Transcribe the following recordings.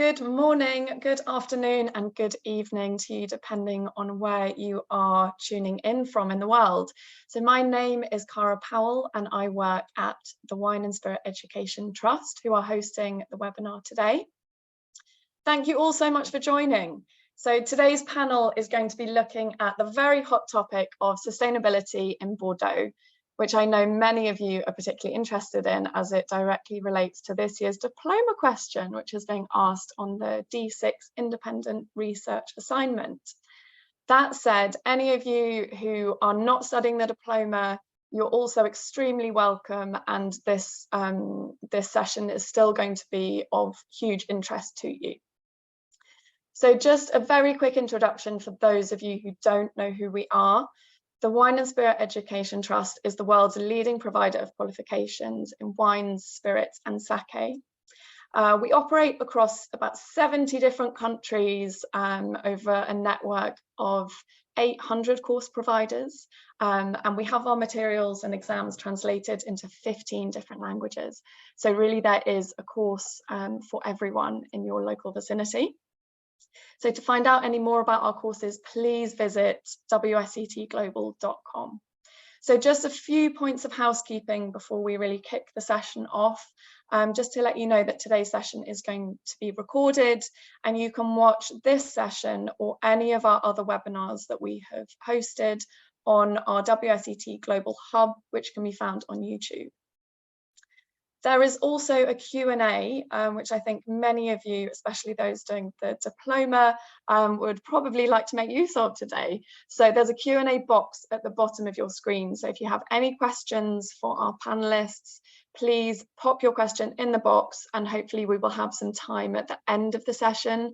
Good morning, good afternoon, and good evening to you, depending on where you are tuning in from in the world. So my name is Cara Powell, and I work at the Wine and Spirit Education Trust, who are hosting the webinar today. Thank you all so much for joining. So today's panel is going to be looking at the very hot topic of sustainability in Bordeaux, which I know many of you are particularly interested in, as it directly relates to this year's diploma question, which is being asked on the D6 independent research assignment. That said, any of you who are not studying the diploma, you're also extremely welcome, and this session is still going to be of huge interest to you. So just a very quick introduction for those of you who don't know who we are. The Wine and Spirit Education Trust is the world's leading provider of qualifications in wines, spirits, and sake. We operate across about 70 different countries over a network of 800 course providers, and we have our materials and exams translated into 15 different languages. So really there is a course for everyone in your local vicinity. So to find out any more about our courses, please visit wsetglobal.com. So just a few points of housekeeping before we really kick the session off. Just to let you know that today's session is going to be recorded, and you can watch this session or any of our other webinars that we have hosted on our WSET Global Hub, which can be found on YouTube. There is also a Q&A, which I think many of you, especially those doing the diploma, would probably like to make use of today. So there's a Q&A box at the bottom of your screen. So if you have any questions for our panelists, please pop your question in the box, and hopefully we will have some time at the end of the session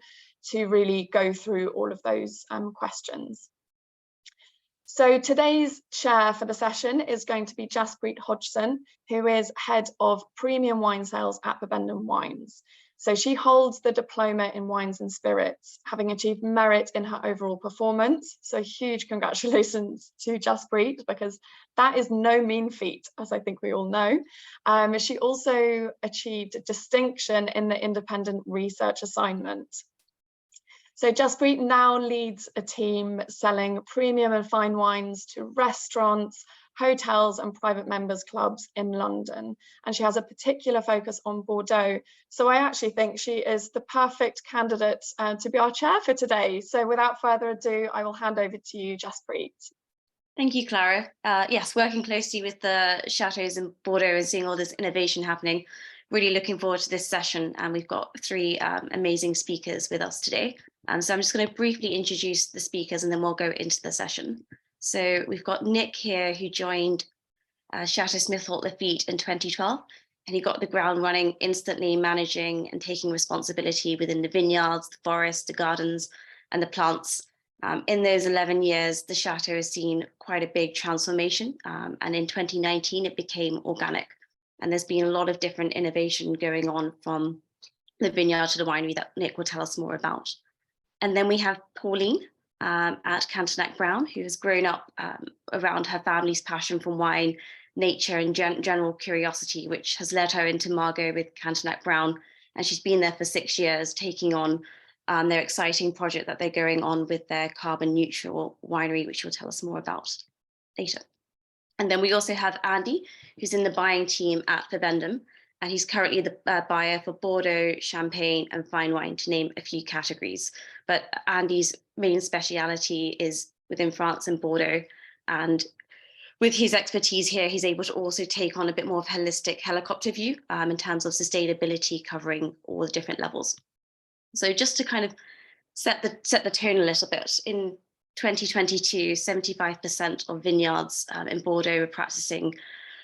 to really go through all of those questions. So today's chair for the session is going to be Jaspreet Hodgson, who is head of premium wine sales at Bibendum Wines. So she holds the diploma in wines and spirits, having achieved merit in her overall performance. So huge congratulations to Jaspreet, because that is no mean feat, as I think we all know. She also achieved distinction in the independent research assignment. So Jaspreet now leads a team selling premium and fine wines to restaurants, hotels, and private members clubs in London. And she has a particular focus on Bordeaux. So I actually think she is the perfect candidate to be our chair for today. So without further ado, I will hand over to you, Jaspreet. Thank you, Clara. Yes, working closely with the chateaus in Bordeaux and seeing all this innovation happening. Really looking forward to this session, and we've got three amazing speakers with us today. So I'm just going to briefly introduce the speakers, and then we'll go into the session. So we've got Nick here, who joined Chateau Lafitte in 2012, and he got the ground running instantly, managing and taking responsibility within the vineyards, the forests, the gardens, and the plants. In those 11 years, the chateau has seen quite a big transformation, and in 2019 it became organic. And there's been a lot of different innovation going on from the vineyard to the winery that Nick will tell us more about. And then we have Pauline at Cantenac Brown, who has grown up around her family's passion for wine, nature, and general curiosity, which has led her into Margaux with Cantenac Brown. And she's been there for 6 years, taking on their exciting project that they're going on with their carbon neutral winery, which she'll tell us more about later. And then we also have Andy, who's in the buying team at Bibendum, and he's currently the buyer for Bordeaux, Champagne, and fine wine, to name a few categories. But Andy's main speciality is within France and Bordeaux. And with his expertise here, he's able to also take on a bit more of a holistic helicopter view in terms of sustainability, covering all the different levels. So just to kind of set the tone a little bit, in 2022, 75% of vineyards in Bordeaux were practicing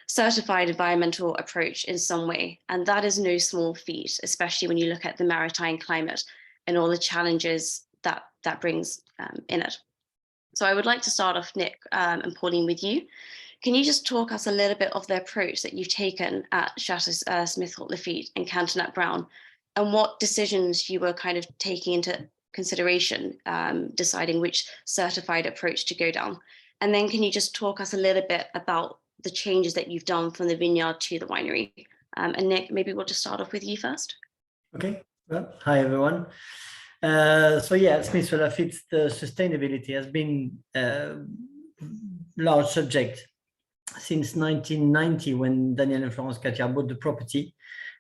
certified environmental approach in some way. And that is no small feat, especially when you look at the maritime climate and all the challenges that brings in it. So I would like to start off, Nick and Pauline, with you. Can you just talk us a little bit of the approach that you've taken at Chateau Lafitte and Cantenac Brown, and what decisions you were kind of taking into consideration, deciding which certified approach to go down? And then can you just talk us a little bit about the changes that you've done from the vineyard to the winery? And Nick, maybe we'll just start off with you first. Okay, Well, hi everyone. So yeah, at Smith Lafitte, the sustainability has been a large subject since 1990 when Daniel and Florence bought the property.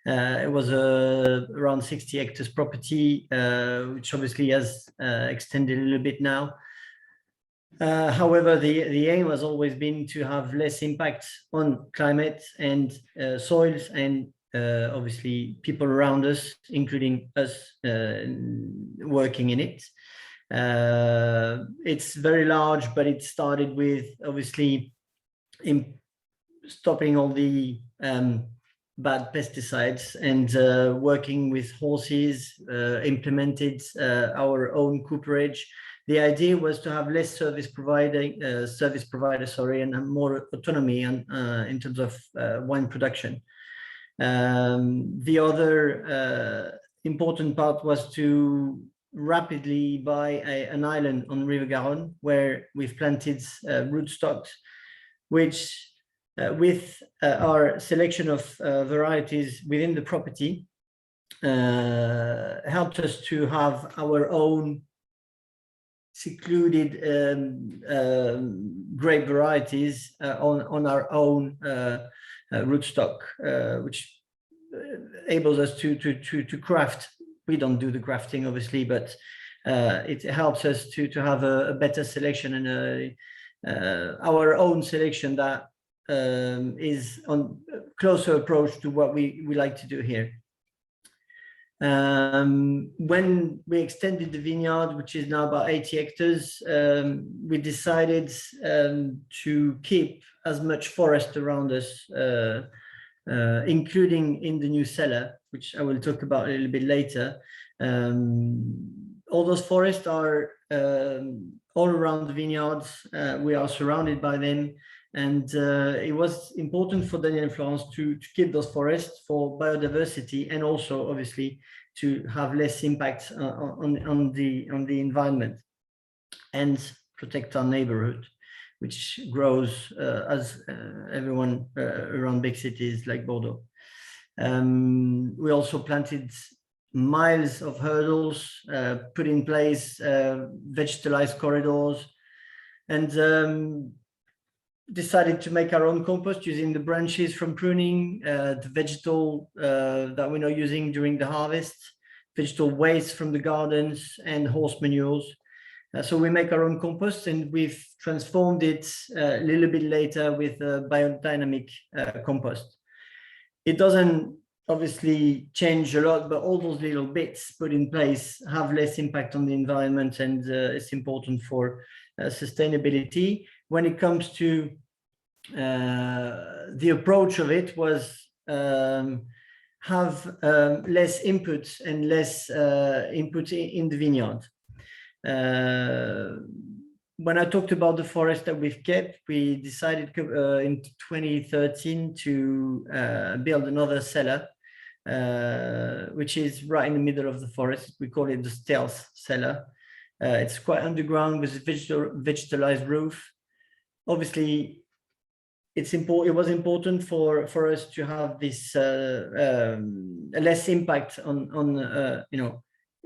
It was around 60 hectares property, which obviously has extended a little bit now. However, the aim has always been to have less impact on climate and soils and obviously people around us, including us working in it. It's very large, but it started with obviously stopping all the bad pesticides and working with horses, implemented our own cooperage. The idea was to have less service provider, and more autonomy in terms of wine production. The other important part was to rapidly buy an island on River Garonne where we've planted rootstocks, which with our selection of varieties within the property helped us to have our own secluded grape varieties on our own rootstock, which enables us to craft. We don't do the grafting, obviously, but it helps us to have a better selection and our own selection that is on closer approach to what we like to do here. When we extended the vineyard, which is now about 80 hectares, we decided to keep as much forest around us, including in the new cellar, which I will talk about a little bit later. All those forests are all around the vineyards. We are surrounded by them. And it was important for Daniel and Florence to keep those forests for biodiversity and also obviously to have less impact on the environment and protect our neighborhood, which grows as everyone around big cities like Bordeaux. We also planted miles of hurdles, put in place vegetalized corridors, and decided to make our own compost using the branches from pruning, the vegetal that we're not using during the harvest, vegetal waste from the gardens, and horse manures. So we make our own compost, and we've transformed it a little bit later with a biodynamic compost. It doesn't obviously change a lot, but all those little bits put in place have less impact on the environment, and it's important for sustainability. When it comes to the approach of it was have less input and less input in the vineyard. When I talked about the forest that we've kept, we decided in 2013 to build another cellar, which is right in the middle of the forest. We call it the stealth cellar. It's quite underground with a vegetalized roof. Obviously, it was important for us to have this less impact on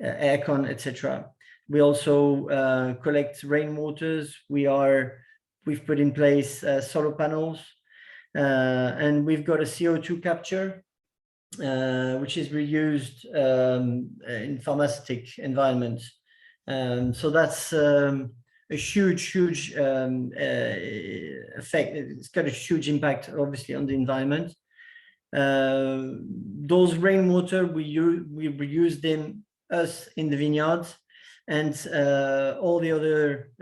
aircon, etc. We also collect rainwaters. We've put in place solar panels, and we've got a CO2 capture, which is reused in pharmaceutical environments. So that's a huge effect. It's got a huge impact, obviously, on the environment. Those rainwater, we reuse them in the vineyards, and all the other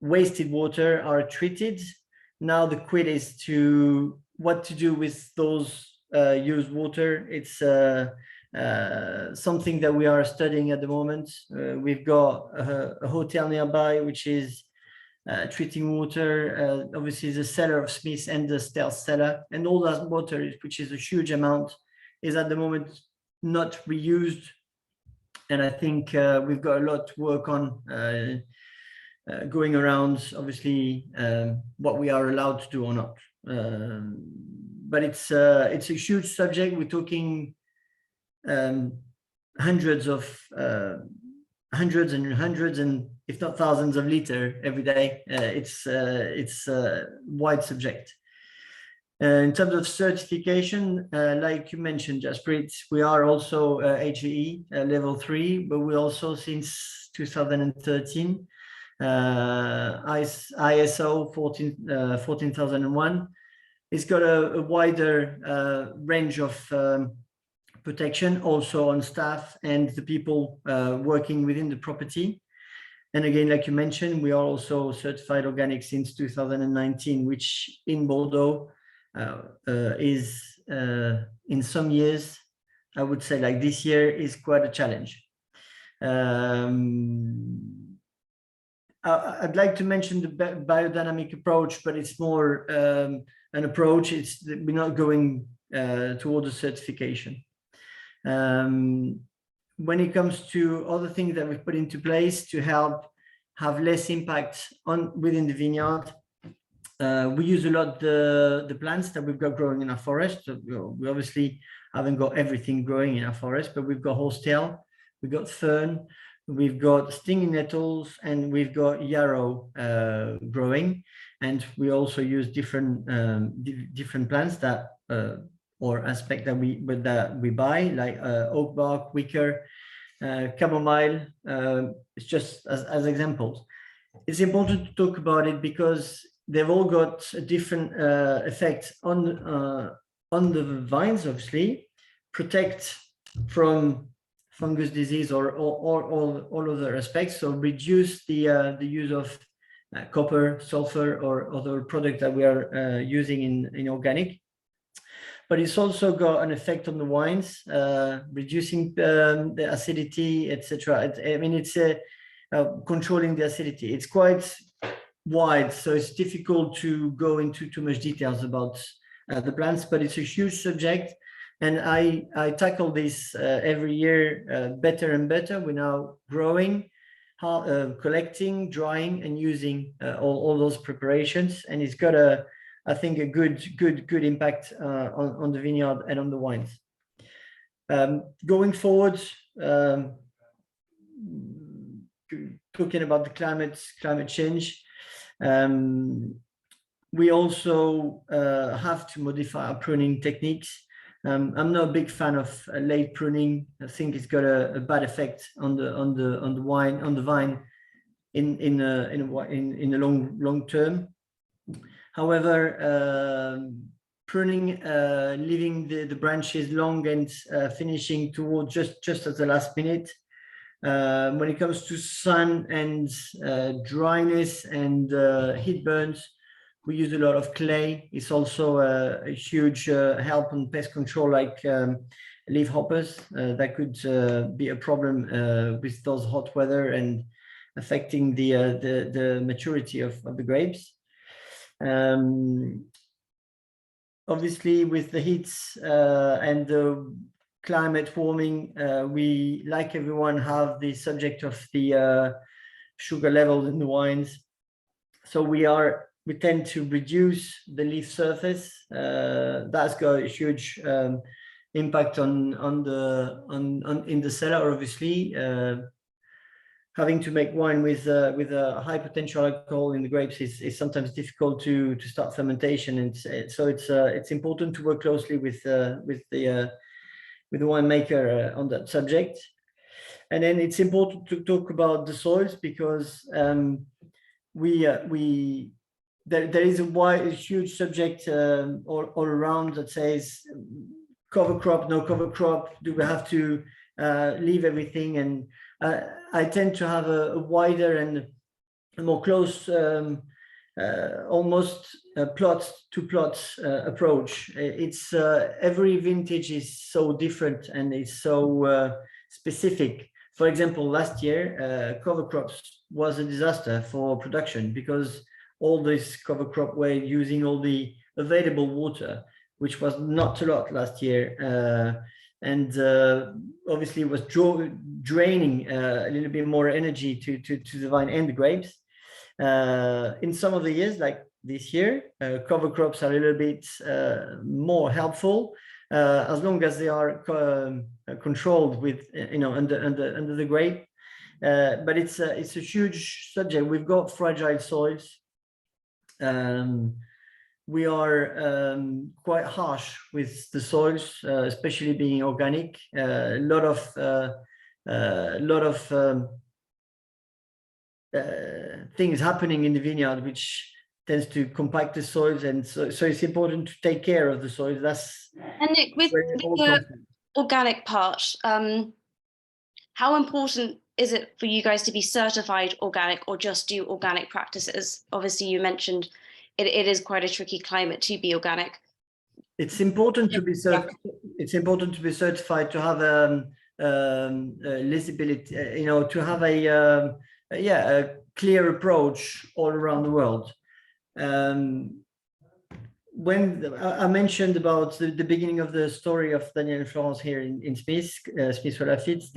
wasted water are treated. Now the quid is to what to do with those used water. It's something that we are studying at the moment. We've got a hotel nearby which is treating water. Obviously the cellar of Smith and the stealth cellar, and all that water, which is a huge amount, is at the moment not reused. And I think we've got a lot to work on going around, obviously, what we are allowed to do or not. But it's a huge subject. We're talking hundreds and hundreds, and if not thousands of liters every day. It's a wide subject. In terms of certification, like you mentioned, Jaspreet, we are also HVE level 3, but we also, since 2013, ISO 14001. It's got a wider range of protection also on staff and the people working within the property. And again, like you mentioned, we are also certified organic since 2019, which in Bordeaux is in some years, I would say, like this year, is quite a challenge. I'd like to mention the biodynamic approach, but it's more an approach. We're not going towards a certification. When it comes to other things that we've put into place to help have less impact within the vineyard, we use a lot the plants that we've got growing in our forest. So, we obviously haven't got everything growing in our forest, but we've got horsetail, we've got fern, we've got stinging nettles, and we've got yarrow growing. And we also use different plants that or aspect that we buy, like oak bark, wicker, chamomile. It's just as examples. It's important to talk about it because they've all got a different effect on the vines. Obviously, protect from fungus disease or all other aspects. So reduce the use of copper, sulfur, or other products that we are using in organic. But it's also got an effect on the wines, reducing the acidity, etc. I mean, it's controlling the acidity. It's quite wide, so it's difficult to go into too much details about the plants, but it's a huge subject. And I tackle this every year better and better. We're now growing, collecting, drying, and using all those preparations. And it's got I think a good impact on the vineyard and on the wines. Going forward, talking about the climate change, we also have to modify our pruning techniques. I'm not a big fan of late pruning. I think it's got a bad effect on the vine in the long term. However, pruning, leaving the branches long and finishing towards just at the last minute. When it comes to sun and dryness and heat burns, we use a lot of clay. It's also a huge help on pest control, like leaf hoppers. That could be a problem with those hot weather and affecting the maturity of the grapes. Obviously, with the heats and the climate warming, we, like everyone, have the subject of the sugar levels in the wines. So we tend to reduce the leaf surface. That's got a huge impact in the cellar. Obviously, having to make wine with a high potential alcohol in the grapes is sometimes difficult to start fermentation, and so it's important to work closely with the winemaker on that subject. And then it's important to talk about the soils, because there is a huge subject all around that says cover crop, no cover crop. Do we have to leave everything? And I tend to have a wider and a more close, almost plots to plots approach. It's every vintage is so different and it's so specific. For example, last year, cover crops was a disaster for production because all this cover crop were using all the available water, which was not a lot last year. And obviously it was draining a little bit more energy to the vine and the grapes. In some of the years, like this year, cover crops are a little bit more helpful. as long as they are controlled with, under the grape. But it's a huge subject. We've got fragile soils. We are quite harsh with the soils, especially being organic. A lot of things happening in the vineyard, which tends to compact the soils, and so it's important to take care of the soils. And Nick, with the organic part, how important is it for you guys to be certified organic, or just do organic practices? Obviously, you mentioned it is quite a tricky climate to be organic. It's important to be It's important to be certified, to have legibility, to have a clear approach all around the world. When I mentioned about the beginning of the story of Daniel and Florence here in Smith for Lafitte,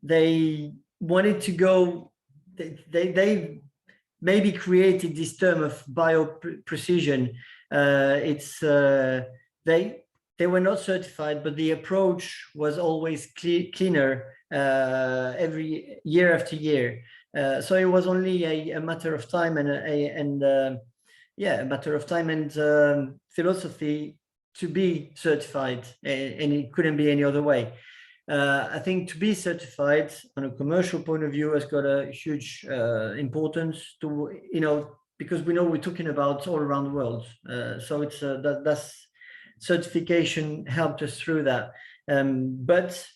they wanted to go. They maybe created this term of bio-precision. They were not certified, but the approach was always cleaner every year after year. So it was only a matter of time a matter of time and philosophy to be certified, and it couldn't be any other way. I think to be certified on a commercial point of view has got a huge importance to, because we know we're talking about all around the world. So it's that's certification helped us through that. But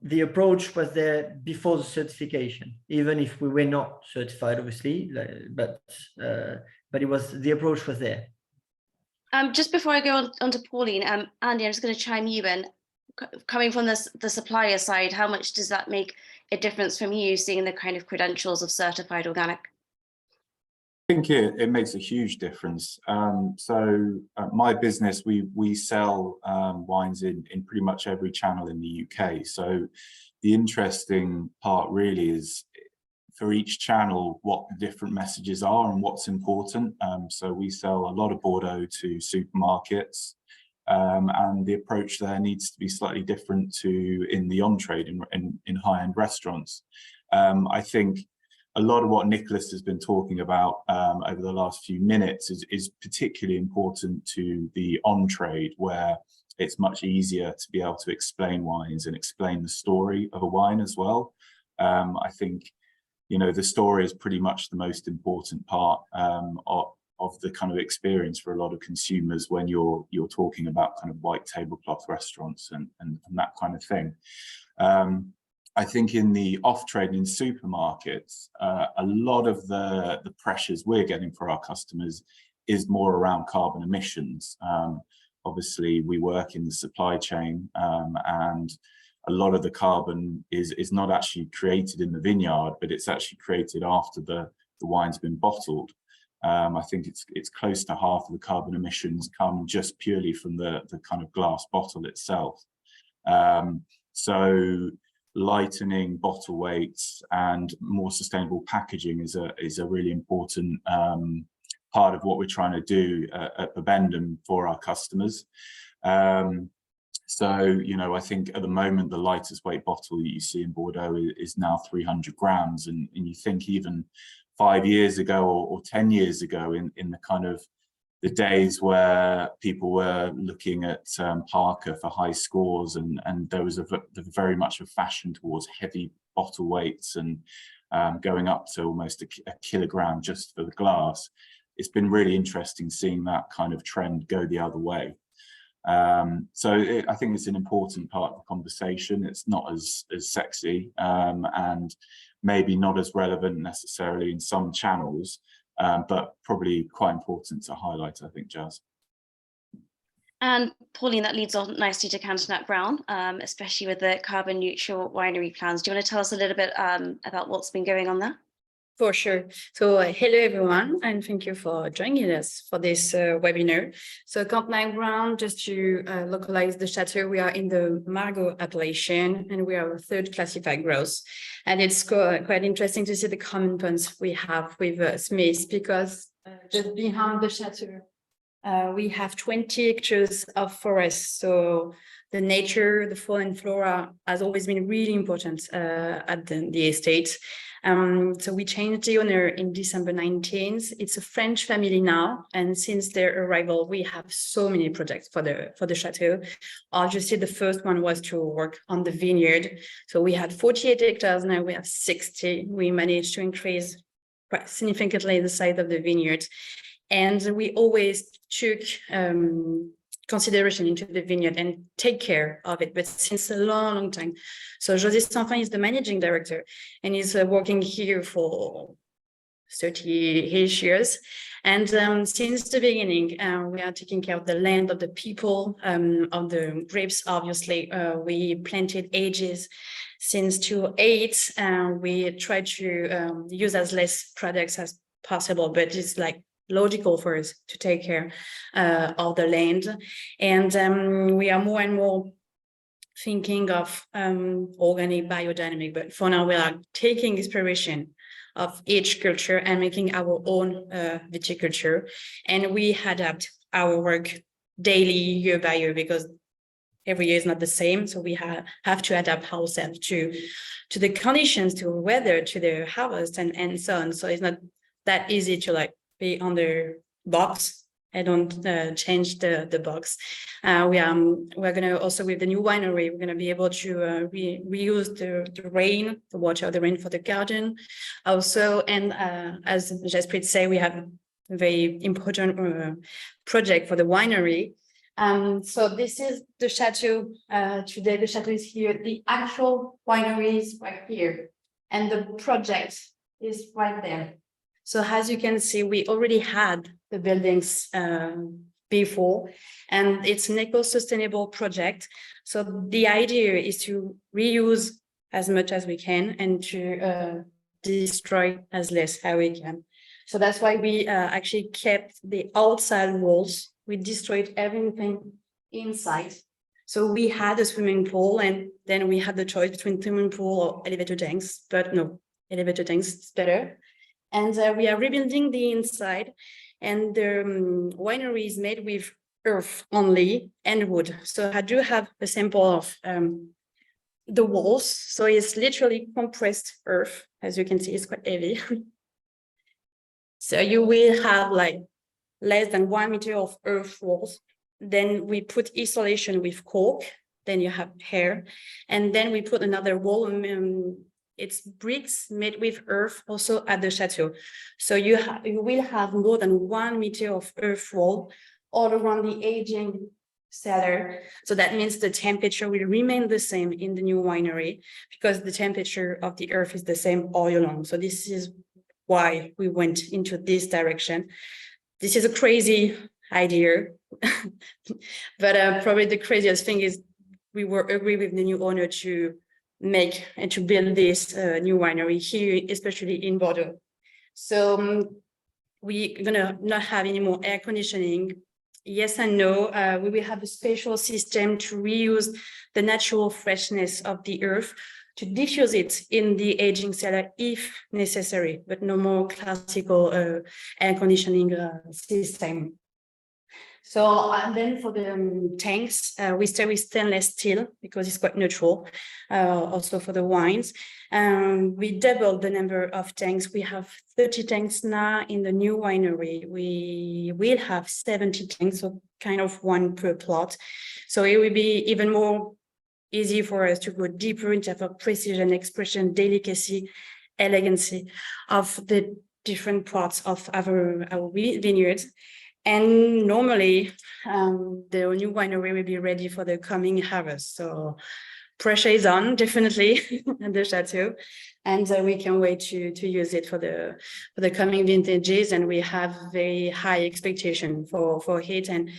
the approach was there before the certification, even if we were not certified, obviously, but the approach was there. Just before I go on to Pauline, Andy, I'm just going to chime you in. Coming from the supplier side, how much does that make a difference from you seeing the kind of credentials of certified organic? I think it makes a huge difference. My business, we sell wines in pretty much every channel in the UK. So the interesting part really is for each channel what the different messages are and what's important. So we sell a lot of Bordeaux to supermarkets. And the approach there needs to be slightly different to in the on-trade in high-end restaurants. I think a lot of what Nicholas has been talking about over the last few minutes is particularly important to the on-trade, where it's much easier to be able to explain wines and explain the story of a wine as well. I think, the story is pretty much the most important part of the kind of experience for a lot of consumers when you're talking about kind of white tablecloth restaurants and that kind of thing. I think in the off-trade in supermarkets, a lot of the pressures we're getting for our customers is more around carbon emissions. Obviously, we work in the supply chain, and a lot of the carbon is not actually created in the vineyard, but it's actually created after the wine's been bottled. I think it's close to half of the carbon emissions come just purely from the kind of glass bottle itself. So lightening bottle weights and more sustainable packaging is a really important part of what we're trying to do at Bibendum for our customers. So, I think at the moment, the lightest weight bottle that you see in Bordeaux is now 300 grams. And you think even 5 years ago or 10 years ago in the kind of the days where people were looking at Parker for high scores, and there was very much a fashion towards heavy bottle weights and going up to almost a kilogram just for the glass. It's been really interesting seeing that kind of trend go the other way. I think it's an important part of the conversation. It's not as sexy and maybe not as relevant necessarily in some channels, but probably quite important to highlight, I think, Jazz. And Pauline, that leads on nicely to Cantenac Brown, especially with the carbon neutral winery plans. Do you want to tell us a little bit about what's been going on there? For sure. So hello, everyone, and thank you for joining us for this webinar. So Cantenac Brown, just to localize the Chateau, we are in the Margaux appellation, and we are a third classified growth. And it's quite interesting to see the common points we have with Smith, because just behind the Chateau, we have 20 hectares of forest. So the nature, the fauna and flora has always been really important at the estate. So we changed the owner in December 19th. It's a French family now, and since their arrival, we have so many projects for the chateau. Obviously, the first one was to work on the vineyard. So we had 48 hectares, now we have 60. We managed to increase quite significantly the size of the vineyard, and we always took consideration into the vineyard and take care of it, but since a long time. So José Sanfin is the managing director, and he's working here for 30-ish years. And since the beginning, we are taking care of the land, of the people, of the grapes. Obviously, we planted ages since 2008. We try to use as less products as possible, but it's like logical for us to take care of the land. And we are more and more thinking of organic biodynamic, but for now we are taking inspiration of each culture and making our own viticulture. And we adapt our work daily, year by year, because every year is not the same. So we have to adapt ourselves to the conditions, to weather, to the harvest, and so on. So it's not that easy to like be on the box. I don't change the box. We're gonna also, with the new winery, we're gonna be able to reuse the rain, the water of the rain for the garden also. And as Jaspreet said, we have a very important project for the winery. So this is the chateau. Today the chateau is here. The actual winery is right here, and the project is right there. So as you can see, we already had the buildings before, and it's an eco-sustainable project. So the idea is to reuse as much as we can and to destroy as less as we can. So that's why we actually kept the outside walls. We destroyed everything inside. So we had a swimming pool, and then we had the choice between swimming pool or elevator tanks, but no, elevator tanks is better. And we are rebuilding the inside, and the winery is made with earth only and wood. So I do have a sample of the walls. So it's literally compressed earth. As you can see, it's quite heavy. So you will have like less than 1 meter of earth walls. Then we put insulation with cork. Then you have hair. And then we put another wall. It's bricks made with earth also at the chateau. So you will have more than 1 meter of earth wall all around the aging cellar. So that means the temperature will remain the same in the new winery because the temperature of the earth is the same all year long. So this is why we went into this direction. This is a crazy idea, but probably the craziest thing is we were agree with the new owner to make and to build this new winery here, especially in Bordeaux. So we're gonna not have any more air conditioning. Yes and no. We will have a special system to reuse the natural freshness of the earth to diffuse it in the aging cellar if necessary, but no more classical air conditioning system. So and then for the tanks, we stay with stainless steel because it's quite neutral. Also for the wines, we doubled the number of tanks. We have 30 tanks now in the new winery. We will have 70 tanks, so kind of one per plot. So it will be even more easy for us to go deeper in terms of precision, expression, delicacy, elegancy of the different parts of our vineyards. And normally, the new winery will be ready for the coming harvest. So pressure is on, definitely, at the chateau, and we can wait to use it for the coming vintages. And we have very high expectation for it, and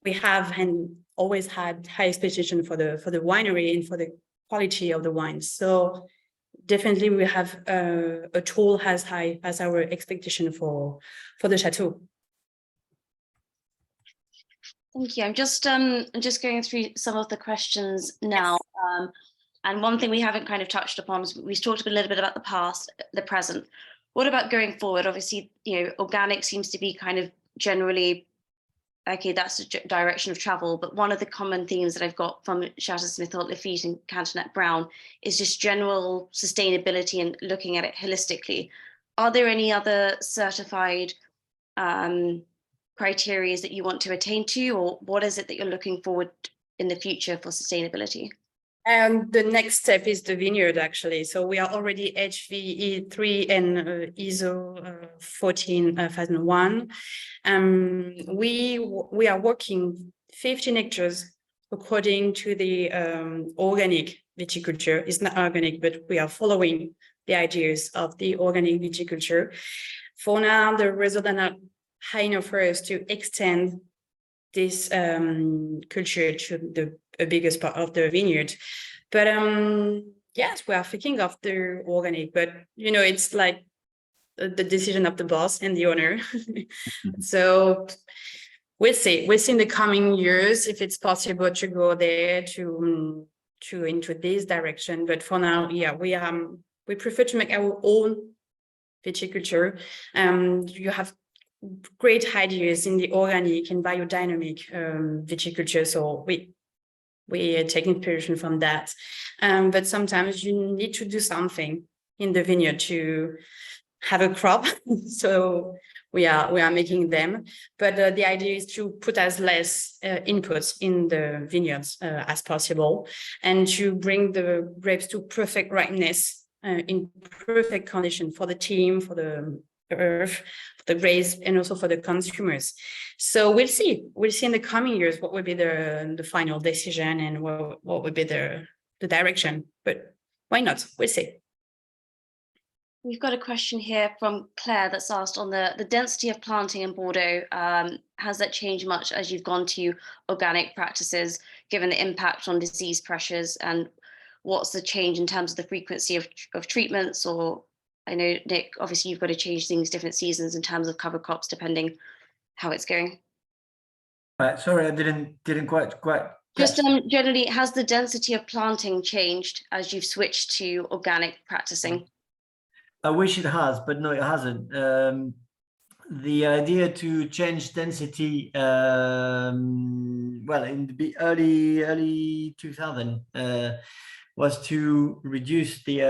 we have and always had high expectation for the winery and for the quality of the wines. So definitely, we have a tool as high as our expectation for the chateau. Thank you. I'm just going through some of the questions now. And one thing we haven't kind of touched upon is we talked a little bit about the past, the present. What about going forward? Obviously, organic seems to be kind of generally okay, that's the direction of travel. But one of the common themes that I've got from Chateau Smith, Lafitte and Cantenac Brown is just general sustainability and looking at it holistically. Are there any other certified criteria that you want to attain to, or what is it that you're looking forward in the future for sustainability? And the next step is the vineyard, actually. So we are already HVE3 and ISO 14001. We are working 15 hectares according to the organic viticulture. It's not organic, but we are following the ideas of the organic viticulture. For now, the results are not high enough for us to extend this culture to the biggest part of the vineyard. But yes, we are thinking of the organic, but you know, it's like the decision of the boss and the owner. So we'll see in the coming years if it's possible to go there to into this direction. But for now, yeah, we prefer to make our own viticulture. You have great ideas in the organic and biodynamic viticulture, so we take inspiration from that. But sometimes you need to do something in the vineyard to have a crop. So we are making them, but the idea is to put as less inputs in the vineyards as possible, and to bring the grapes to perfect ripeness in perfect condition for the team, for the earth, for the grapes, and also for the consumers. So we'll see in the coming years what will be the final decision and what will be the direction, but why not? We'll see. We've got a question here from Claire that's asked on the density of planting in Bordeaux. Has that changed much as you've gone to organic practices, given the impact on disease pressures, and what's the change in terms of the frequency of treatments? Or I know, Nick, obviously you've got to change things different seasons in terms of cover crops, depending how it's going. Sorry, I didn't quite. Just generally, has the density of planting changed as you've switched to organic practicing? I wish it has, but no, it hasn't. The idea to change density, well, in the early 2000, was to reduce the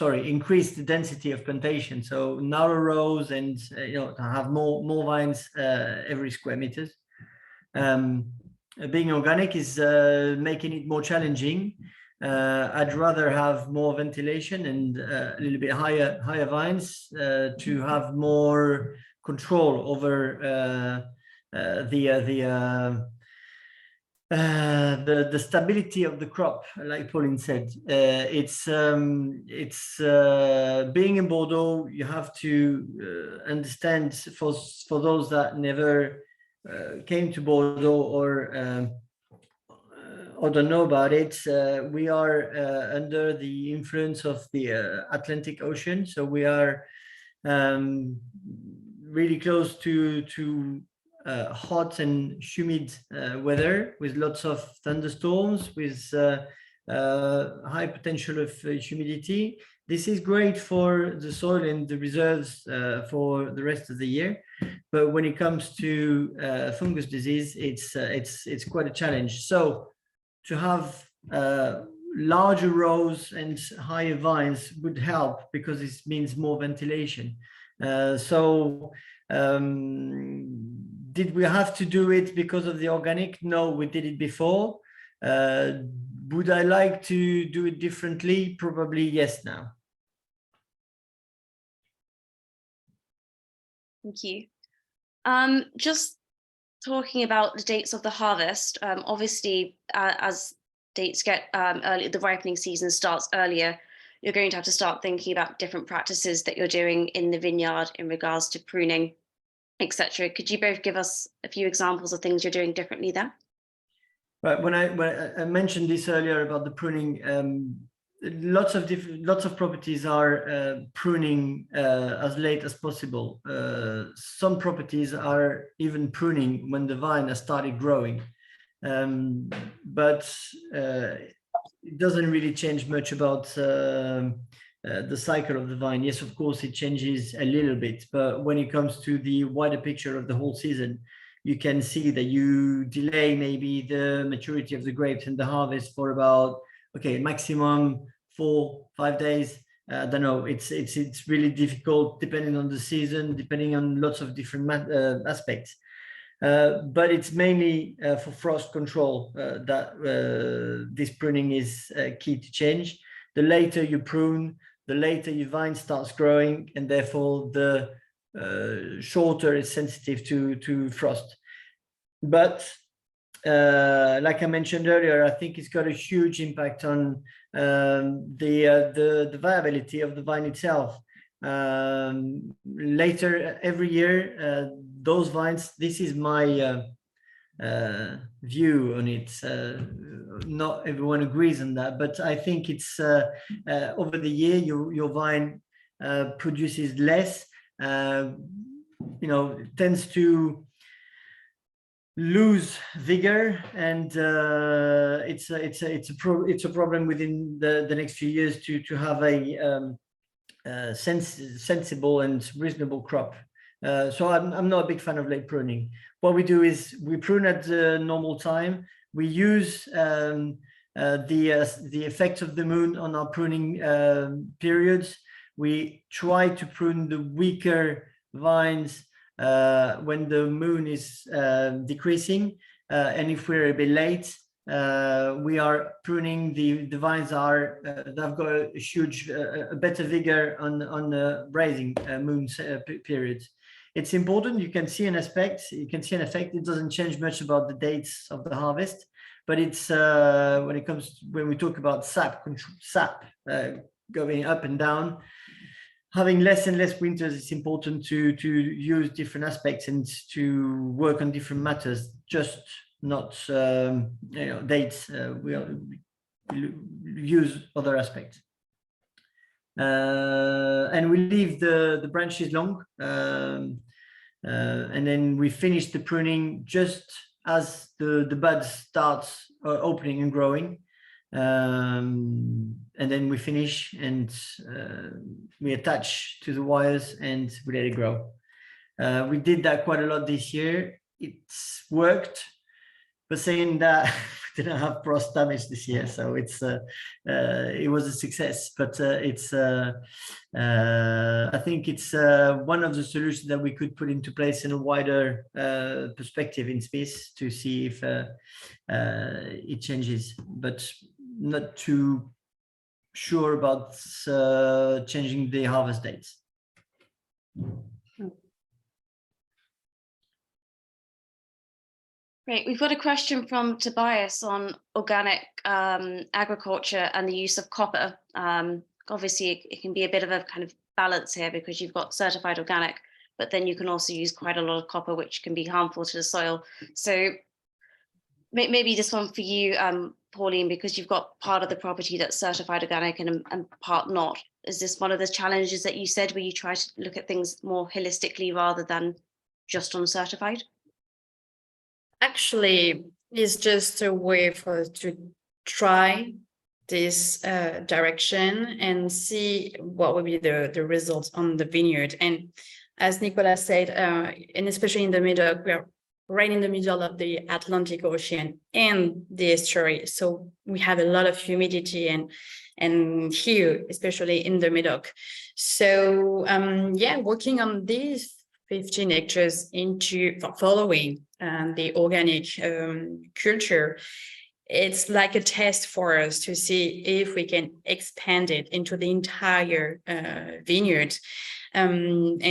increase the density of plantation. So narrow rows and to have more vines every square meters. Being organic is making it more challenging. I'd rather have more ventilation and a little bit higher vines to have more control over the stability of the crop, like Pauline said. It's being in Bordeaux, you have to understand, for those that never came to Bordeaux or don't know about it, we are under the influence of the Atlantic Ocean, so we are really close to hot and humid weather, with lots of thunderstorms, with high potential of humidity. This is great for the soil and the reserves for the rest of the year, but when it comes to fungus disease, it's quite a challenge. So to have larger rows and higher vines would help, because it means more ventilation. Did we have to do it because of the organic? No, we did it before. Would I like to do it differently? Probably yes now. Thank you. Just talking about the dates of the harvest, obviously, as dates get early, the ripening season starts earlier, you're going to have to start thinking about different practices that you're doing in the vineyard in regards to pruning, etc. Could you both give us a few examples of things you're doing differently there? Right. When I mentioned this earlier about the pruning, lots of properties are pruning as late as possible. Some properties are even pruning when the vine has started growing, but it doesn't really change much about the cycle of the vine. Yes, of course, it changes a little bit, but when it comes to the wider picture of the whole season, you can see that you delay maybe the maturity of the grapes and the harvest for about, okay, maximum 4-5 days. I don't know, it's really difficult depending on the season, depending on lots of different aspects. But it's mainly for frost control that this pruning is key to change. The later you prune, the later your vine starts growing, and therefore the shorter it's sensitive to frost. But like I mentioned earlier, I think it's got a huge impact on the viability of the vine itself. Later every year, those vines, this is my view on it. Not everyone agrees on that, but I think it's over the year your vine produces less, tends to lose vigor, and it's a problem within the next few years to have a sensible and reasonable crop. So I'm not a big fan of late pruning. What we do is we prune at the normal time. We use the effect of the moon on our pruning periods. We try to prune the weaker vines when the moon is decreasing, and if we're a bit late, we are pruning the vines they've got a huge, a better vigor on the rising moon periods. It's important. You can see an effect. It doesn't change much about the dates of the harvest, but it's when we talk about sap going up and down, having less and less winters, it's important to use different aspects and to work on different matters, just not dates. We use other aspects. And we leave the branches long, and then we finish the pruning just as the buds starts opening and growing, and then we finish and we attach to the wires and we let it grow. We did that quite a lot this year. It's worked, but saying that, we didn't have frost damage this year, so it was a success. But I think it's one of the solutions that we could put into place in a wider perspective in Smith to see if it changes, but not too sure about changing the harvest dates. Great. We've got a question from Tobias on organic agriculture and the use of copper. Obviously, it can be a bit of a kind of balance here because you've got certified organic, but then you can also use quite a lot of copper, which can be harmful to the soil. So maybe this one for you, Pauline, because you've got part of the property that's certified organic and part not. Is this one of the challenges that you said where you try to look at things more holistically rather than just on certified? Actually, it's just a way for us to try this direction and see what will be the results on the vineyard. And as Nicolas said, and especially in the middle, we are right in the middle of the Atlantic Ocean and the estuary. So we have a lot of humidity and here, especially in the Medoc. So working on these 15 hectares into following the organic culture, it's like a test for us to see if we can expand it into the entire vineyard, and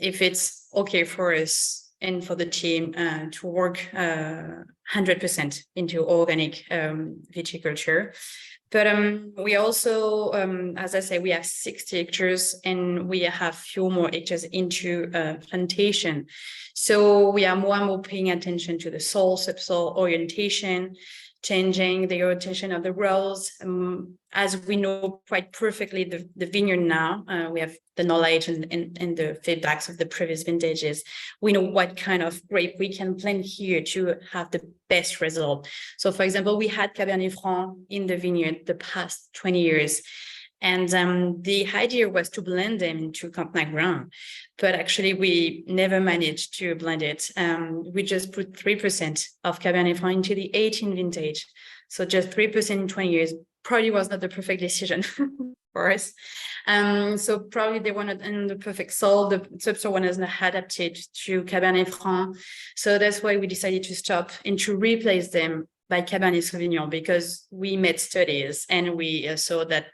if it's okay for us and for the team to work 100% into organic viticulture. But we also, as I say, we have 60 hectares and we have few more hectares into plantation. So we are more and more paying attention to the soil, subsoil orientation, changing the orientation of the rows. As we know quite perfectly the vineyard now, we have the knowledge and the feedbacks of the previous vintages. We know what kind of grape we can plant here to have the best result. So for example, we had Cabernet Franc in the vineyard the past 20 years. And the idea was to blend them into Cantenac Brown, but actually we never managed to blend it. We just put 3% of Cabernet Franc into the 18 vintage. So just 3% in 20 years probably was not the perfect decision for us. So probably they were not in the perfect soil. The subsoil was not adapted to Cabernet Franc. So that's why we decided to stop and to replace them by Cabernet Sauvignon, because we made studies and we saw that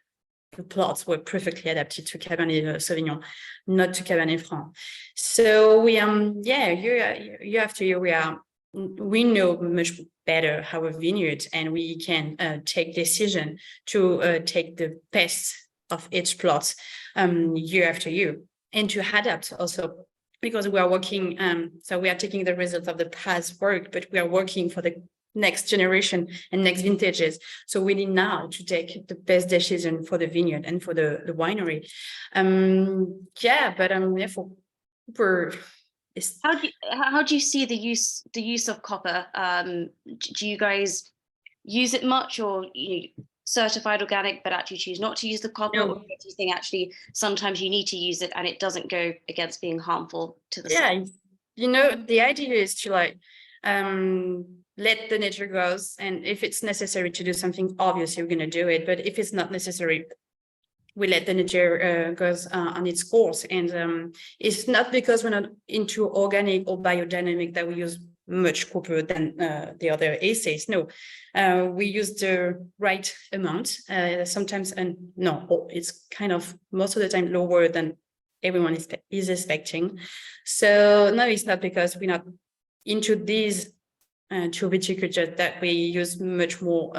the plots were perfectly adapted to Cabernet Sauvignon, not to Cabernet Franc. So we year after year we know much better our vineyard, and we can take decision to take the best of each plot year after year, and to adapt also, because we are working. So we are taking the results of the past work, but we are working for the next generation and next vintages. So we need now to take the best decision for the vineyard and for the winery. How do you see the use of copper? Do you guys use it much, or certified organic but actually choose not to use the copper? No. Or do you think actually sometimes you need to use it and it doesn't go against being harmful to the soil? The idea is to let the nature go, and if it's necessary to do something, obviously we're going to do it, but if it's not necessary, we let the nature goes on its course. And it's not because we're not into organic or biodynamic that we use much copper than the other essays. No, we use the right amount. Sometimes, it's kind of most of the time lower than everyone is expecting. So no, it's not because we're not into these two viticulture that we use much more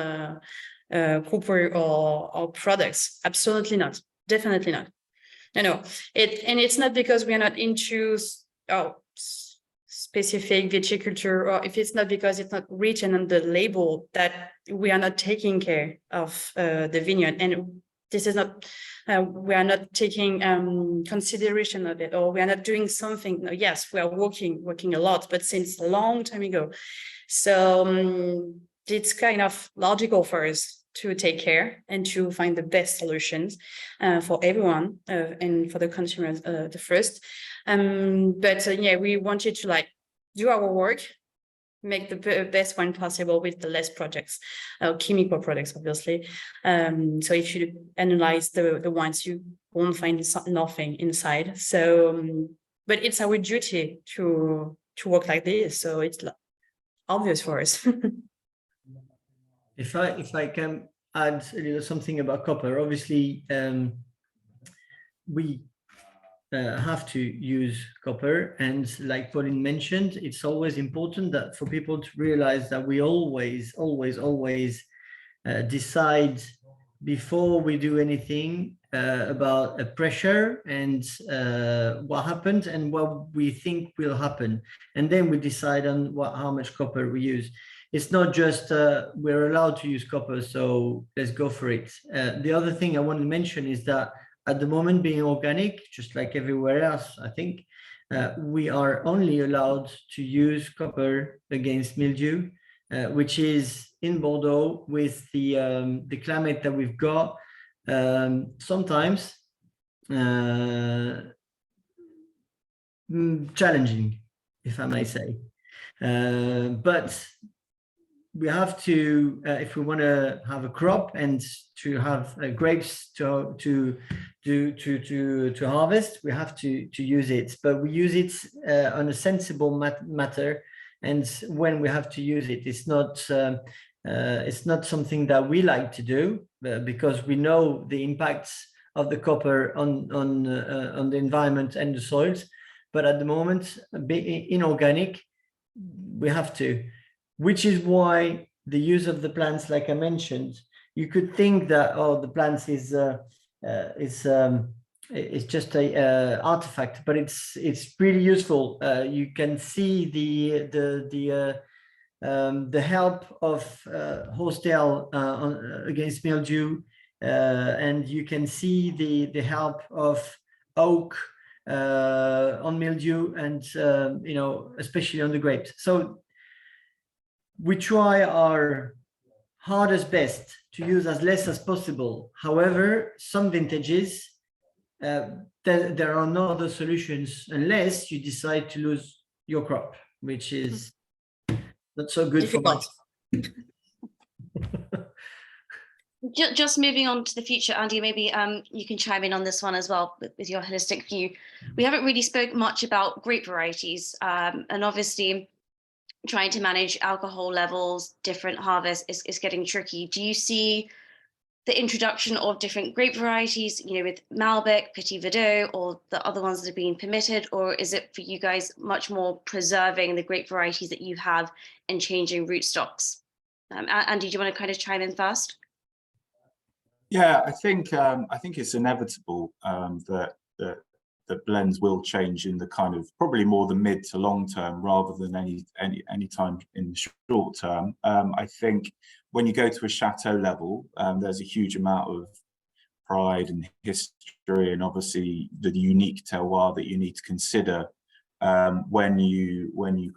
copper or products. Absolutely not. Definitely not. No. It's not because we are not into specific viticulture, or if it's not because it's not written on the label that we are not taking care of the vineyard. And this is not, we are not taking consideration of it, or we are not doing something. No, yes, we are working a lot, but since a long time ago. So it's kind of logical for us to take care and to find the best solutions for everyone and for the consumers the first. We wanted to do our work, make the best wine possible with the less projects, chemical products, obviously. So if you analyze the wines, you won't find nothing inside. So, but it's our duty to work like this. So it's obvious for us. If I can add a little something about copper, obviously we have to use copper, and like Pauline mentioned, it's always important that for people to realize that we always decide before we do anything about a pressure and what happened and what we think will happen, and then we decide on how much copper we use. It's not just we're allowed to use copper, so let's go for it. The other thing I want to mention is that at the moment, being organic, just like everywhere else, I think, we are only allowed to use copper against mildew, which is in Bordeaux with the climate that we've got, sometimes challenging, if I may say. But we have to, if we want to have a crop and to have grapes to harvest, we have to use it. But we use it on a sensible matter, and when we have to use it, it's not something that we like to do, because we know the impacts of the copper on the environment and the soils. But at the moment, in organic, we have to. Which is why the use of the plants, like I mentioned, you could think that the plants is just a artifact, but it's really useful. You can see the help of hostel against mildew, and you can see the help of oak on mildew, and especially on the grapes. So we try our hardest best to use as less as possible. However, some vintages, there are no other solutions unless you decide to lose your crop, which is not so good Difficult. for Just moving on to the future, Andy, maybe you can chime in on this one as well with your holistic view. We haven't really spoke much about grape varieties, and obviously trying to manage alcohol levels, different harvests is getting tricky. Do you see the introduction of different grape varieties, with Malbec, Petit Verdot, or the other ones that are being permitted, or is it for you guys much more preserving the grape varieties that you have and changing rootstocks? Andy, do you want to kind of chime in first? Yeah, I think it's inevitable that blends will change in the kind of probably more the mid to long term rather than any time in the short term. I think when you go to a chateau level, there's a huge amount of pride and history, and obviously the unique terroir that you need to consider when you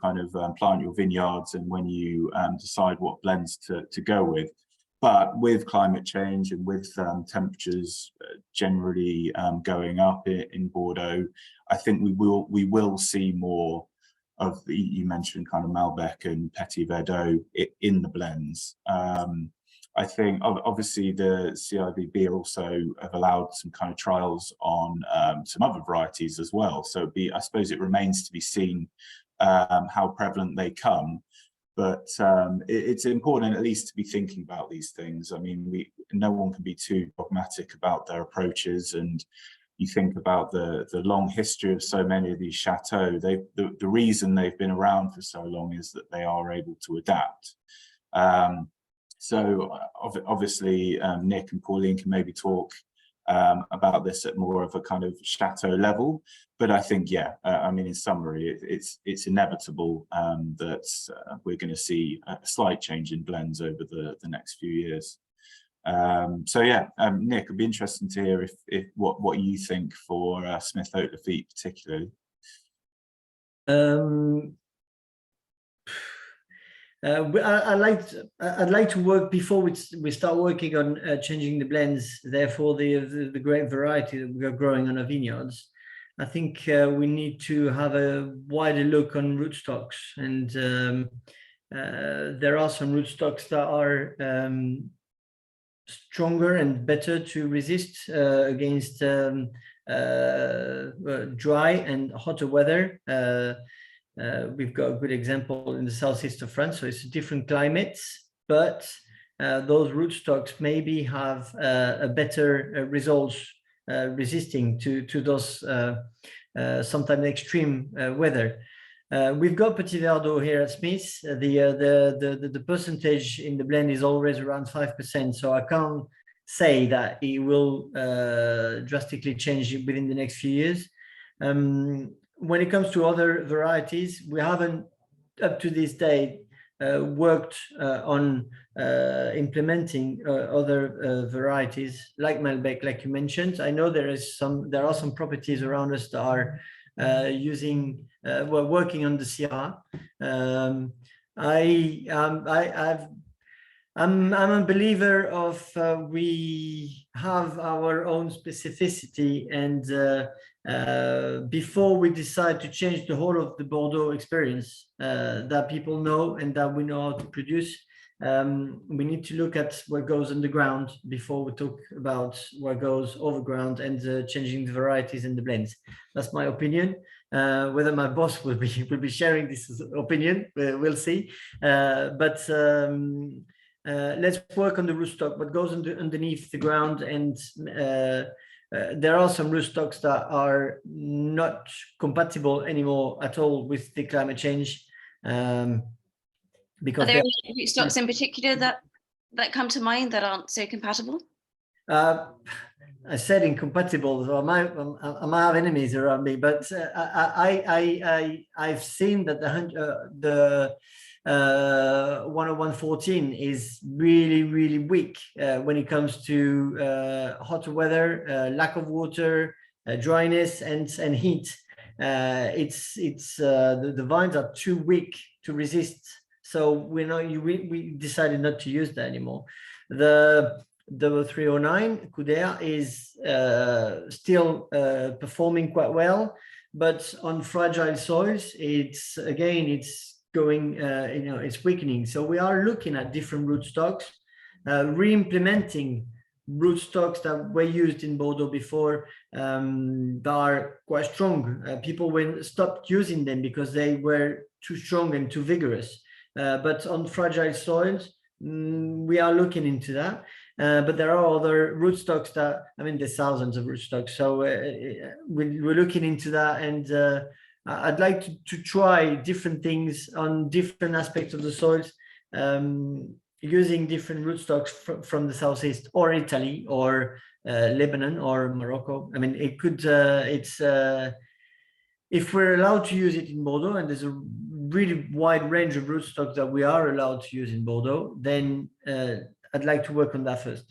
kind of plant your vineyards and when you decide what blends to go with. But with climate change and with temperatures generally going up in Bordeaux, I think we will see more of the, you mentioned kind of Malbec and Petit Verdot in the blends. I think obviously the CIVB also have allowed some kind of trials on some other varieties as well. So I suppose it remains to be seen how prevalent they come. But it's important at least to be thinking about these things. I mean, no one can be too dogmatic about their approaches. And you think about the long history of so many of these chateaux. The reason they've been around for so long is that they are able to adapt. So obviously, Nick and Pauline can maybe talk about this at more of a kind of chateau level. But I think, yeah, I mean, in summary, it's inevitable that we're going to see a slight change in blends over the next few years. So yeah, Nick, it'd be interesting to hear if what you think for Smith Haut Lafitte particularly. I'd like to work before we start working on changing the blends. Therefore, the grape variety that we are growing on our vineyards. I think we need to have a wider look on rootstocks, and there are some rootstocks that are stronger and better to resist against dry and hotter weather. We've got a good example in the southeast of France, so it's different climates, but those rootstocks maybe have a better results resisting to those sometimes extreme weather. We've got Petit Verdot here at Smith. The percentage in the blend is always around 5%, so I can't say that it will drastically change within the next few years. When it comes to other varieties, we haven't up to this day worked on implementing other varieties like Malbec, like you mentioned. I know there are some properties around us that are we're working on the Syrah. I'm a believer of we have our own specificity, and before we decide to change the whole of the Bordeaux experience that people know and that we know how to produce, we need to look at what goes underground before we talk about what goes overground and changing the varieties and the blends. That's my opinion. Whether my boss will be sharing this opinion, we'll see. But let's work on the rootstock, what goes underneath the ground, and there are some rootstocks that are not compatible anymore at all with the climate change. Because are there any rootstocks in particular that come to mind that aren't so compatible? I said incompatible, so I might have enemies around me, but I've seen that the 10114 is really weak when it comes to hotter weather, lack of water, dryness, and heat. The vines are too weak to resist So we decided not to use that anymore. The 309 Couder is still performing quite well, but on fragile soils, it's going, it's weakening. So we are looking at different rootstocks, re-implementing rootstocks that were used in Bordeaux before, that are quite strong. People stopped using them because they were too strong and too vigorous. But on fragile soils, we are looking into that. But there are other rootstocks that, I mean, there's thousands of rootstocks. So we're looking into that, and I'd like to try different things on different aspects of the soils, using different rootstocks from the southeast, or Italy, or Lebanon, or Morocco. I mean, it could, if we're allowed to use it in Bordeaux, and there's a really wide range of rootstocks that we are allowed to use in Bordeaux, then I'd like to work on that first.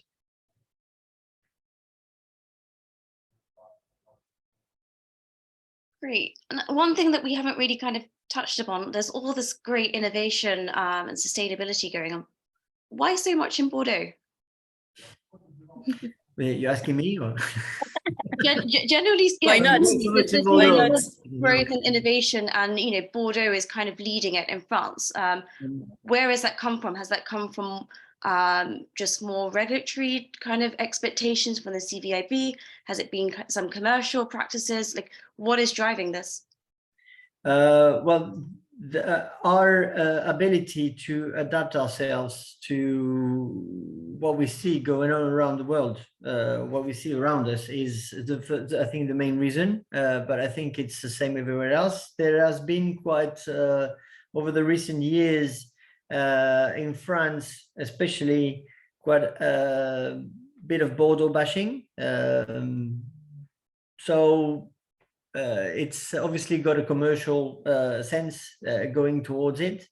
Great. And one thing that we haven't really kind of touched upon, there's all this great innovation and sustainability going on. Why so much in Bordeaux? You're asking me, or? Generally speaking, why not? Why not? Growth and innovation, and Bordeaux is kind of leading it in France. Where has that come from? Has that come from just more regulatory kind of expectations from the CVIB? Has it been some commercial practices? Like, what is driving this? Well, our ability to adapt ourselves to what we see going on around the world, what we see around us, is I think the main reason. But I think it's the same everywhere else. There has been quite over the recent years in France, especially, quite a bit of Bordeaux bashing. So it's obviously got a commercial sense going towards it,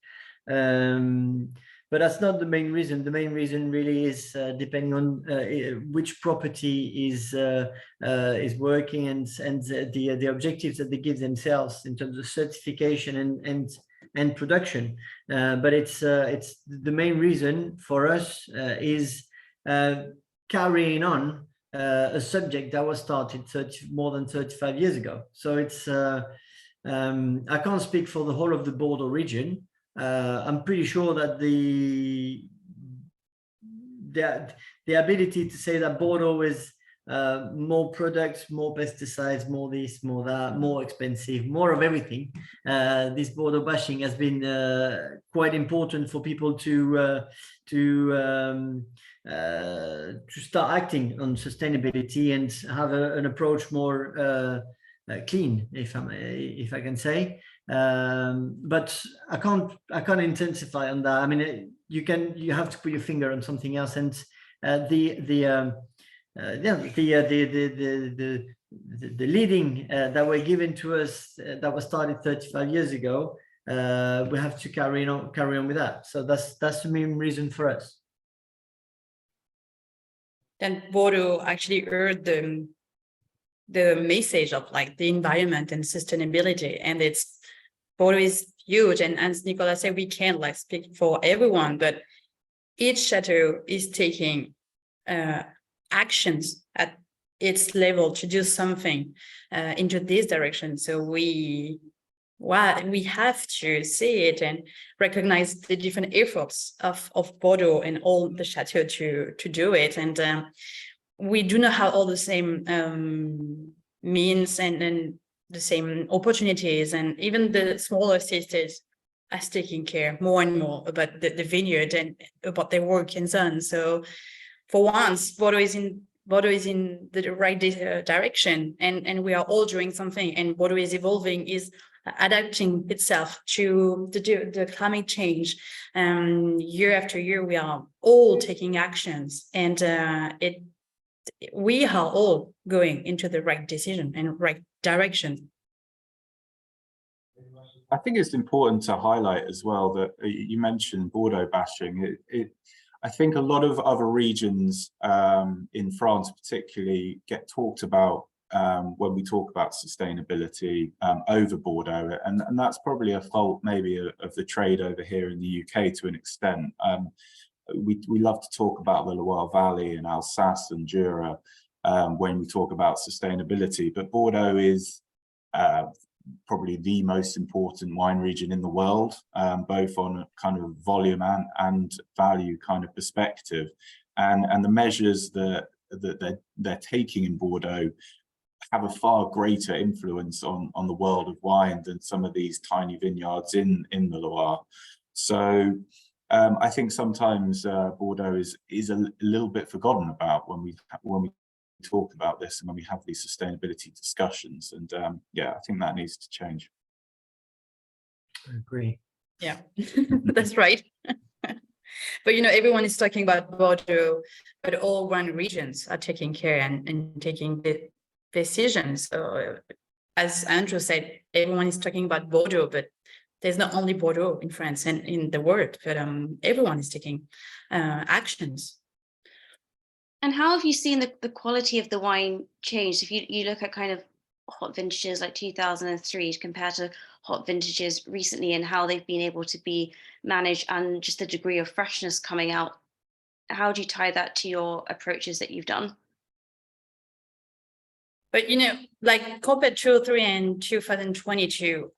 but that's not the main reason. The main reason really is depending on which property is working, and the objectives that they give themselves in terms of certification and production. But it's the main reason for us is carrying on a subject that was started more than 35 years ago. So it's I can't speak for the whole of the Bordeaux region. I'm pretty sure that the ability to say that Bordeaux is more products, more pesticides, more this, more that, more expensive, more of everything. This Bordeaux bashing has been quite important for people to start acting on sustainability and have an approach more clean, if I can say. But I can't intensify on that. I mean, you have to put your finger on something else, and the leading that were given to us that was started 35 years ago, we have to carry on with that. So that's the main reason for us. Then Bordeaux actually heard the message of like the environment and sustainability, and Bordeaux is huge, and as Nicolas said, we can't like speak for everyone, but each chateau is taking actions at its level to do something into this direction. So we have to see it and recognize the different efforts of Bordeaux and all the chateaux to do it. And we do not have all the same means and the same opportunities, and even the smaller sisters are taking care more and more about the vineyard and about their work and so on. So for once, Bordeaux is in the right direction, and we are all doing something, and Bordeaux is evolving, is adapting itself to the climate change. Year after year, we are all taking actions, and we are all going into the right decision and right direction. I think it's important to highlight as well that you mentioned Bordeaux bashing. I think a lot of other regions in France particularly get talked about when we talk about sustainability over Bordeaux, and that's probably a fault maybe of the trade over here in the UK to an extent. We love to talk about the Loire Valley and Alsace and Jura when we talk about sustainability, but Bordeaux is probably the most important wine region in the world, both on a kind of volume and value kind of perspective, and the measures that they're taking in Bordeaux have a far greater influence on the world of wine than some of these tiny vineyards in the Loire. So I think sometimes Bordeaux is a little bit forgotten about when we talk about this and when we have these sustainability discussions, and yeah, I think that needs to change. I agree. Yeah, that's right. But everyone is talking about Bordeaux, but all wine regions are taking care and taking the decisions. So as Andrew said, everyone is talking about Bordeaux, but there's not only Bordeaux in France and in the world, but everyone is taking actions. And how have you seen the quality of the wine change? If you look at kind of hot vintages like 2003 compared to hot vintages recently, and how they've been able to be managed and just the degree of freshness coming out, how do you tie that to your approaches that you've done? But like compared to 2003 and 2022,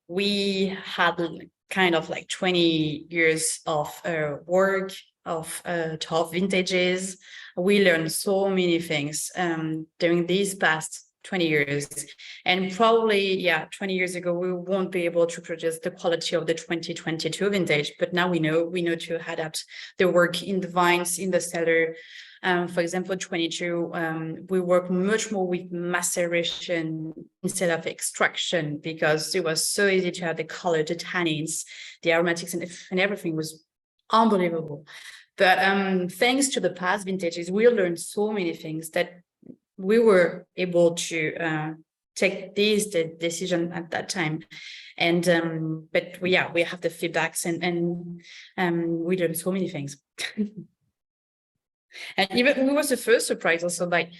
we had kind of like 20 years of work of top vintages. We learned so many things during these past 20 years, and probably 20 years ago we won't be able to produce the quality of the 2022 vintage, but now we know to adapt the work in the vines, in the cellar. For example, 22, we work much more with maceration instead of extraction, because it was so easy to have the color, the tannins, the aromatics, and everything was unbelievable. But thanks to the past vintages, we learned so many things that we were able to take this decision at that time. And but we have the feedbacks and we learned so many things. And even we was the first surprise also by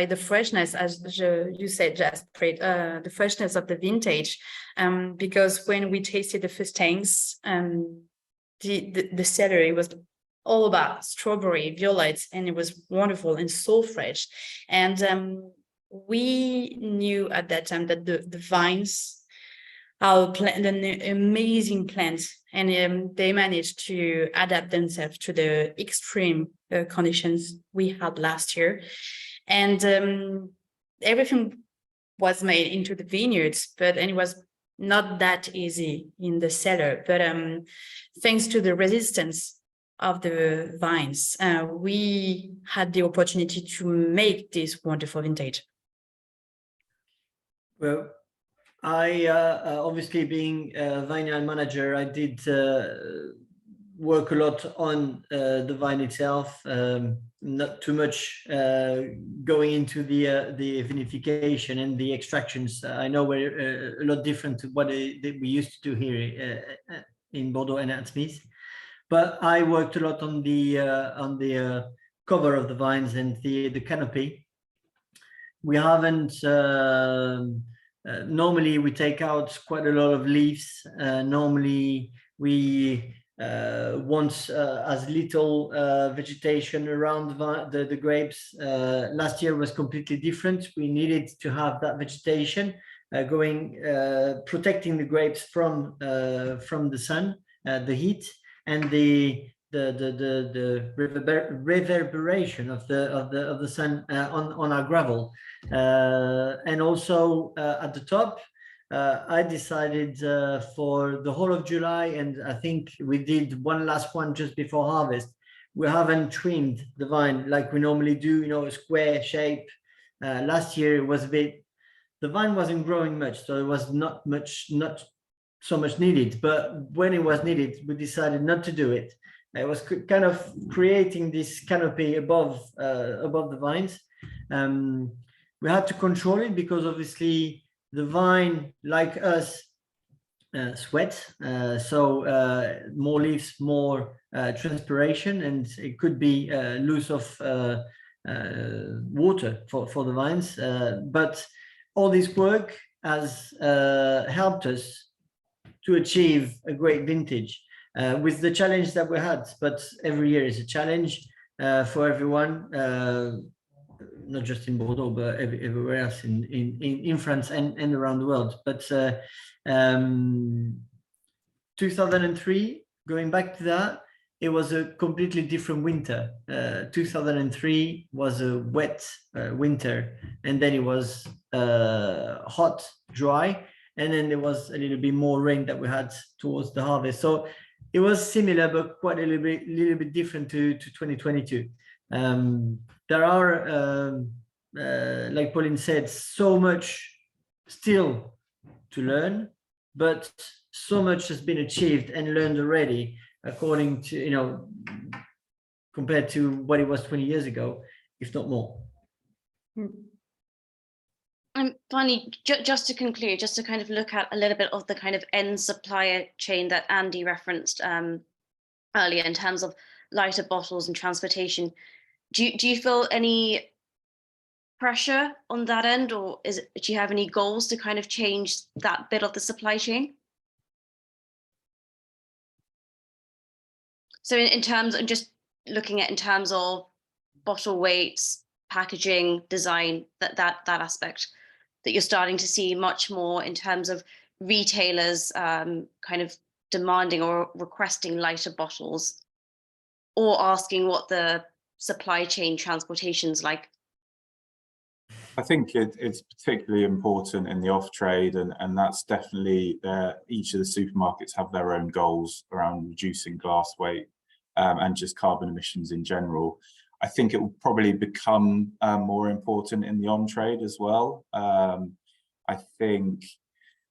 the freshness, as you said, Jaspreet, the freshness of the vintage, because when we tasted the first tanks, the celery was all about strawberry, violets, and it was wonderful and so fresh. And we knew at that time that the vines are an amazing plants, and they managed to adapt themselves to the extreme conditions we had last year. And everything was made into the vineyards, and it was not that easy in the cellar. But thanks to the resistance of the vines, we had the opportunity to make this wonderful vintage. Well, I obviously being a vineyard manager, I did work a lot on the vine itself, not too much going into the vinification and the extractions. I know we're a lot different to what we used to do here in Bordeaux and at Smith, but I worked a lot on the cover of the vines and the canopy. We haven't normally we take out quite a lot of leaves. Normally we want as little vegetation around the grapes. Last year was completely different. We needed to have that vegetation protecting the grapes from the sun, the heat, and the reverberation of the sun on our gravel, and also at the top. I decided for the whole of July, and I think we did one last one just before harvest. We haven't trimmed the vine like we normally do, a square shape. Last year it was the vine wasn't growing much, so it was not so much needed. But when it was needed, we decided not to do it. It was kind of creating this canopy above the vines. We had to control it because obviously the vine, like us, sweat. So more leaves, more transpiration, and it could be loss of water for the vines. But all this work has helped us to achieve a great vintage with the challenge that we had. But every year is a challenge for everyone, not just in Bordeaux, but everywhere else in France and around the world. But 2003, going back to that, it was a completely different winter. 2003 was a wet winter, and then it was hot, dry, and then there was a little bit more rain that we had towards the harvest. So it was similar, but quite a little bit different to 2022. There are, like Pauline said, so much still to learn, but so much has been achieved and learned already, according to, you know, compared to what it was 20 years ago, if not more. And finally, just to conclude, just to kind of look at a little bit of the kind of end supplier chain that Andy referenced earlier in terms of lighter bottles and transportation, do you feel any pressure on that end, or do you have any goals to kind of change that bit of the supply chain? So in terms of just looking at in terms of bottle weights, packaging, design, that aspect, that you're starting to see much more in terms of retailers kind of demanding or requesting lighter bottles, or asking what the supply chain transportation's like? I think it's particularly important in the off trade, and that's definitely each of the supermarkets have their own goals around reducing glass weight and just carbon emissions in general. I think it will probably become more important in the on trade as well. I think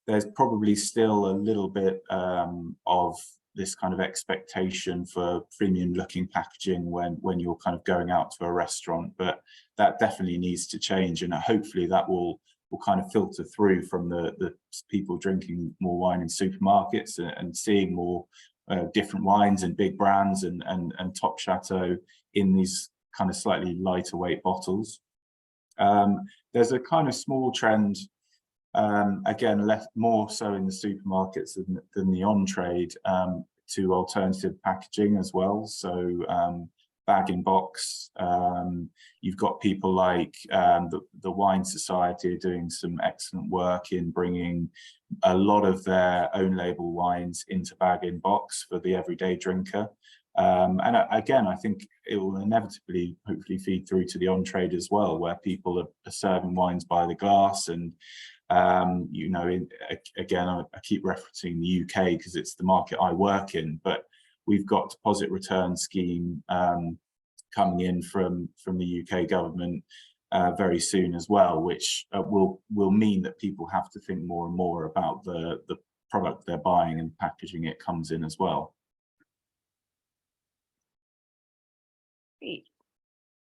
there's probably still a little bit of this kind of expectation for premium looking packaging when you're kind of going out to a restaurant, but that definitely needs to change, and hopefully that will kind of filter through from the people drinking more wine in supermarkets and seeing more different wines and big brands and top Chateau in these kind of slightly lighter weight bottles. There's a kind of small trend, again, more so in the supermarkets than the on trade, to alternative packaging as well. So bag in box. You've got people like the Wine Society doing some excellent work in bringing a lot of their own label wines into bag in box for the everyday drinker. And again, I think it will inevitably, hopefully, feed through to the on trade as well, where people are serving wines by the glass. And you know, again, I keep referencing the UK because it's the market I work in, but we've got deposit return scheme coming in from the UK government very soon as well, which will mean that people have to think more and more about the product they're buying and packaging it comes in as well. Great.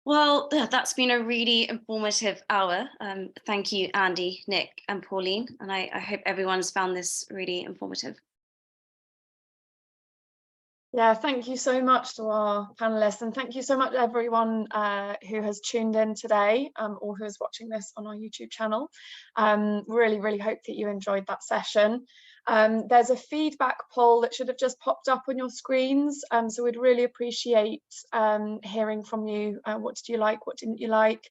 Well, that's been a really informative hour. Thank you, Andy, Nick, and Pauline, and I hope everyone's found this really informative. Yeah, thank you so much to our panelists, and thank you so much everyone who has tuned in today or who is watching this on our YouTube channel. Really hope that you enjoyed that session. There's a feedback poll that should have just popped up on your screens, so we'd really appreciate hearing from you. What did you like, what didn't you like,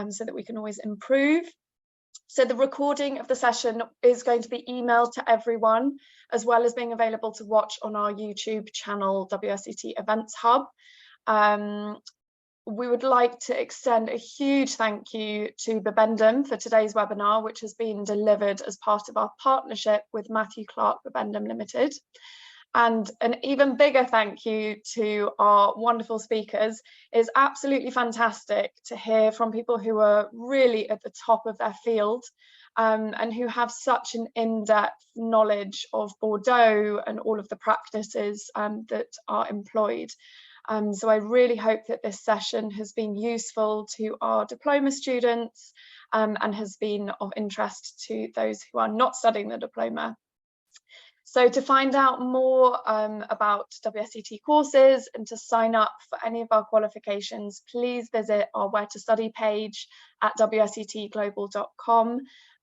so that we can always improve. So the recording of the session is going to be emailed to everyone, as well as being available to watch on our YouTube channel, WSET Events Hub. We would like to extend a huge thank you to Bibendum for today's webinar, which has been delivered as part of our partnership with Matthew Clark Bibendum Limited. And an even bigger thank you to our wonderful speakers. It's absolutely fantastic to hear from people who are really at the top of their field and who have such an in-depth knowledge of Bordeaux and all of the practices that are employed. So I really hope that this session has been useful to our diploma students and has been of interest to those who are not studying the diploma. So to find out more about WSET courses and to sign up for any of our qualifications, please visit our Where to Study page at wsetglobal.com.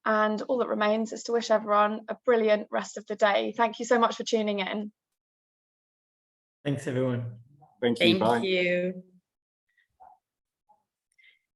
And all that remains is to wish everyone a brilliant rest of the day. Thank you so much for tuning in. Thanks, everyone. Thank you. Bye. Thank you.